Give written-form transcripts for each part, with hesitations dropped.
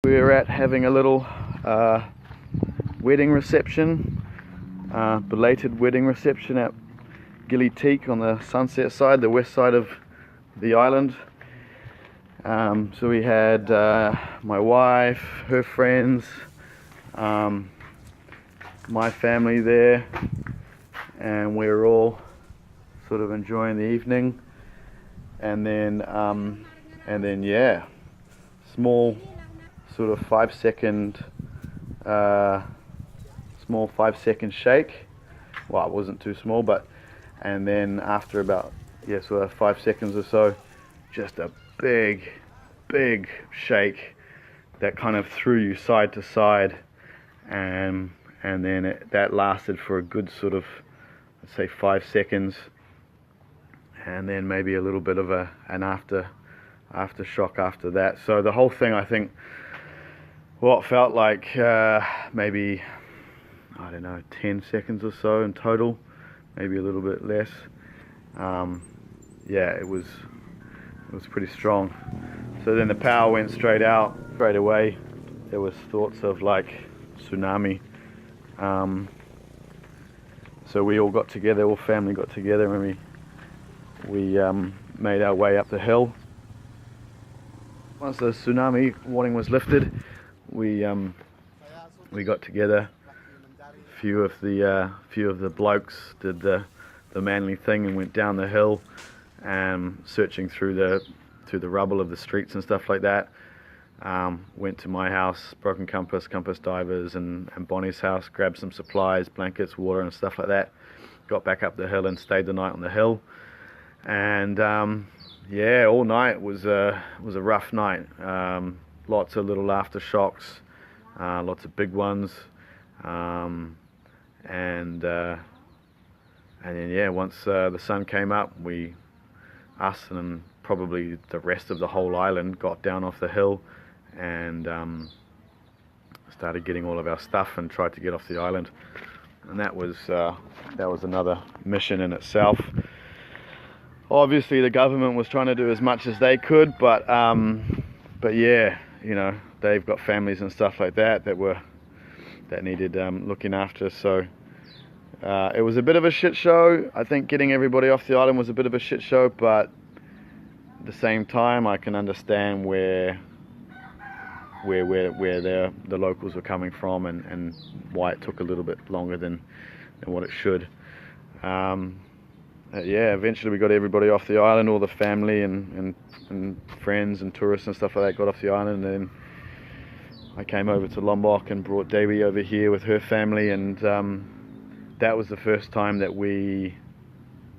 We're at having a little wedding reception, belated wedding reception at Gili on the sunset side, the west side of the island. So we had my wife, her friends, my family there, and we were all sort of enjoying the evening. And then yeah, small sort of 5-second small 5-second shake. Well, it wasn't too small, but and then after about sort of 5 seconds or so, just a big shake that kind of threw you side to side, and then that lasted for a good sort of, let's say, 5 seconds, and then maybe a little bit of an aftershock after that. So the whole thing, I think, what felt like maybe, I don't know, 10 seconds or so in total, maybe a little bit less. Yeah, it was pretty strong. So then the power went straight out straight away. There was thoughts of like tsunami. So we all got together, all family got together, and we made our way up the hill. Once the tsunami warning was lifted, we got together. A few of the blokes did the manly thing and went down the hill, searching through the rubble of the streets and stuff like that. Went to my house, broken compass divers, and Bonnie's house, grabbed some supplies, blankets, water and stuff like that. Got back up the hill and stayed the night on the hill. And yeah, all night was a rough night. Lots of little aftershocks, lots of big ones, and then yeah, once the sun came up, us and probably the rest of the whole island got down off the hill and started getting all of our stuff and tried to get off the island. And that was another mission in itself. Obviously the government was trying to do as much as they could, but yeah, you know, they've got families and stuff like that needed looking after. So it was a bit of a shit show. I think getting everybody off the island was a bit of a shit show, but at the same time I can understand where the locals were coming from and why it took a little bit longer than what it should. Yeah, eventually we got everybody off the island, all the family and friends and tourists and stuff like that got off the island, and then I came over to Lombok and brought Dewi over here with her family, and that was the first time that we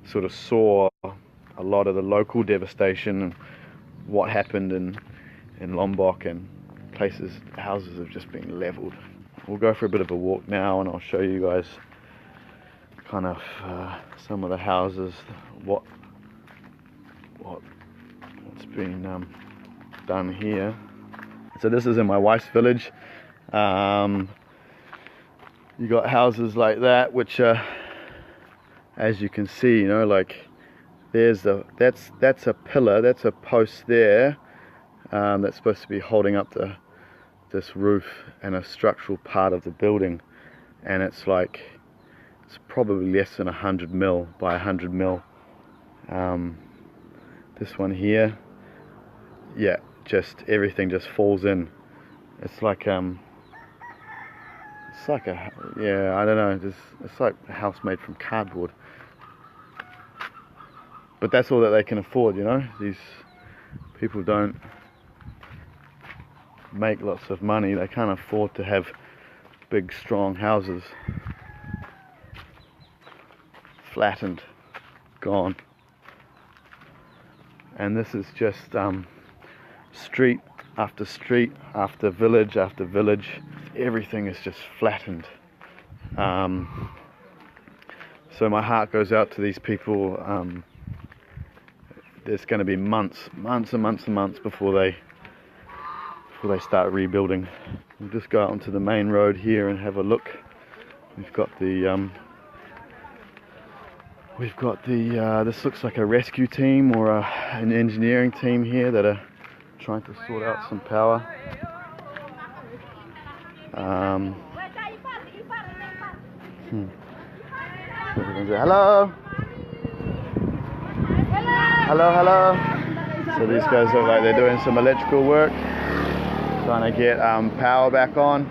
sort of saw a lot of the local devastation and what happened in Lombok, and houses have just been leveled. We'll go for a bit of a walk now and I'll show you guys kind of some of the houses, what's been done here. So this is in my wife's village. You got houses like that, which are, as you can see, you know, like that's a pillar, that's a post there, that's supposed to be holding up this roof and a structural part of the building, and it's probably less than 100 mil by 100 mil. This one here, yeah, just everything just falls in. It's like I don't know, it's like a house made from cardboard. But that's all that they can afford, you know. These people don't make lots of money. They can't afford to have big, strong houses. Flattened, gone. And this is just street after street after village after village. Everything is just flattened. So my heart goes out to these people. There's going to be months and months before they start rebuilding. We'll just go out onto the main road here and have a look. We've got this looks like a rescue team or an engineering team here that are trying to sort out some power. Hello. Hello, hello. So these guys look like they're doing some electrical work, trying to get power back on.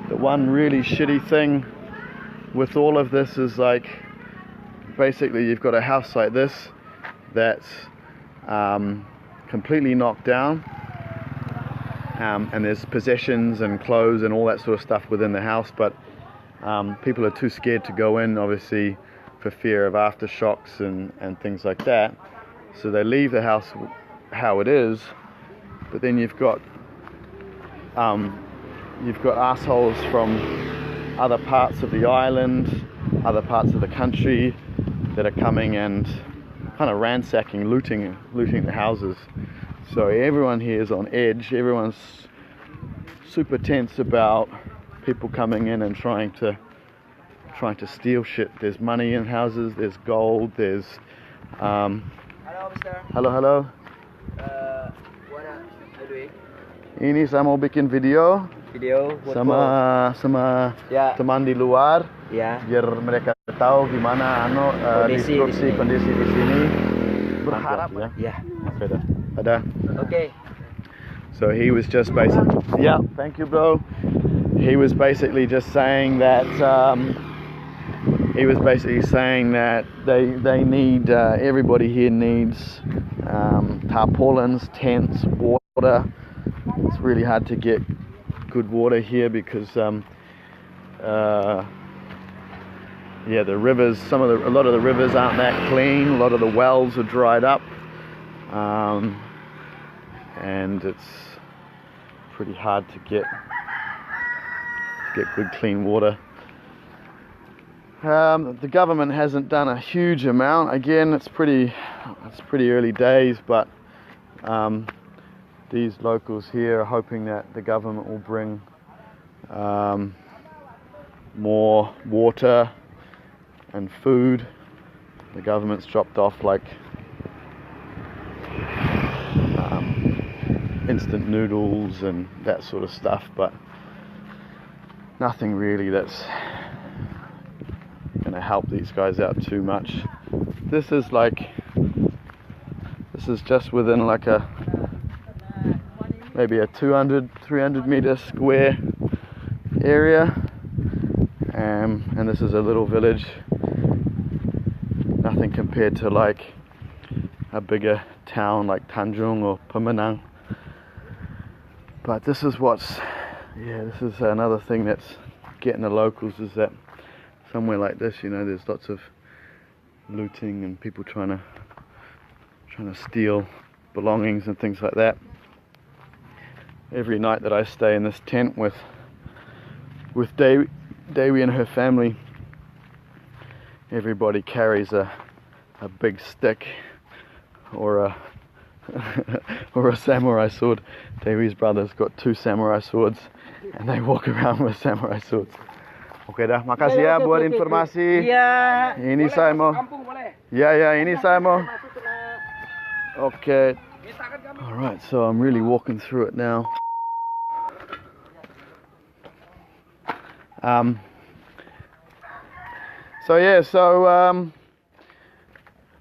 The one really shitty thing with all of this is, like, basically you've got a house like this that's completely knocked down, and there's possessions and clothes and all that sort of stuff within the house, but people are too scared to go in, obviously, for fear of aftershocks and things like that. So they leave the house how it is, but then you've got assholes from other parts of the island, other parts of the country that are coming and kind of ransacking, looting the houses. So everyone here is on edge. Everyone's super tense about people coming in and trying to steal shit. There's money in houses, there's gold, there's Hello, mister. Halo. What are you doing? Ini saya mau bikin video sama ya, teman di luar, ya, biar mereka tahu gimana kondisi di sini. Berharap ya. Ada. Okay. So he was just basically, yeah, thank you, bro. He was basically just saying that they need, everybody here needs tarpaulins, tents, water. It's really hard to get good water here because the rivers, a lot of the rivers aren't that clean. A lot of the wells are dried up, and it's pretty hard to get good clean water. The government hasn't done a huge amount. Again, it's pretty early days, but these locals here are hoping that the government will bring more water and food. The government's dropped off like instant noodles and that sort of stuff, but nothing really that's going to help these guys out too much. This is just within like maybe a 200-300 meter square area, and this is a little village, nothing compared to like a bigger town like Tanjung or Pemenang. But this is this is another thing that's getting the locals, is that somewhere like this, there's lots of looting and people trying to steal belongings and things like that. Every night that I stay in this tent with Dewi and her family, everybody carries a big stick or a or a samurai sword. Dewi's brother's got 2 samurai swords and they walk around with samurai swords. Oke dah, makasih ya buat informasi. Iya. Ini saya mau. Ya, ini saya mau. Okay. Alright, so I'm really walking through it now.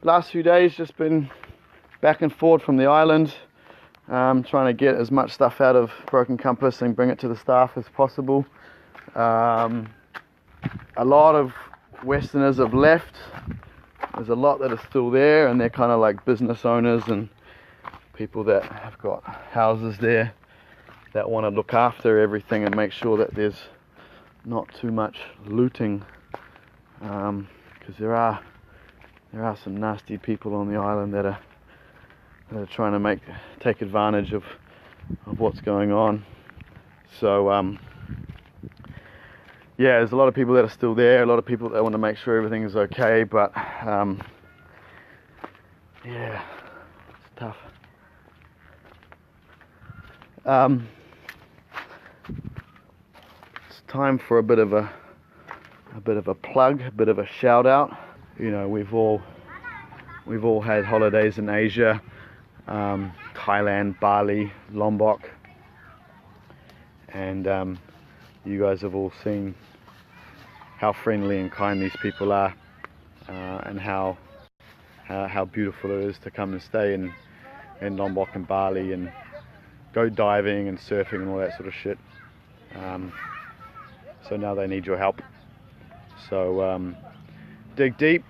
Last few days just been back and forth from the island, trying to get as much stuff out of Broken Compass and bring it to the staff as possible. A lot of Westerners have left. There's a lot that are still there, and they're kind of like business owners and people that have got houses there that want to look after everything and make sure that there's not too much looting, because there are some nasty people on the island that are trying to take advantage of what's going on. So there's a lot of people that are still there, a lot of people that want to make sure everything is okay, but it's tough. It's time for a bit of a plug, a bit of a shout out. We've all had holidays in Asia. Thailand, Bali, Lombok, and you guys have all seen how friendly and kind these people are, and how beautiful it is to come and stay in Lombok and Bali and go diving and surfing and all that sort of shit. So now they need your help. So dig deep,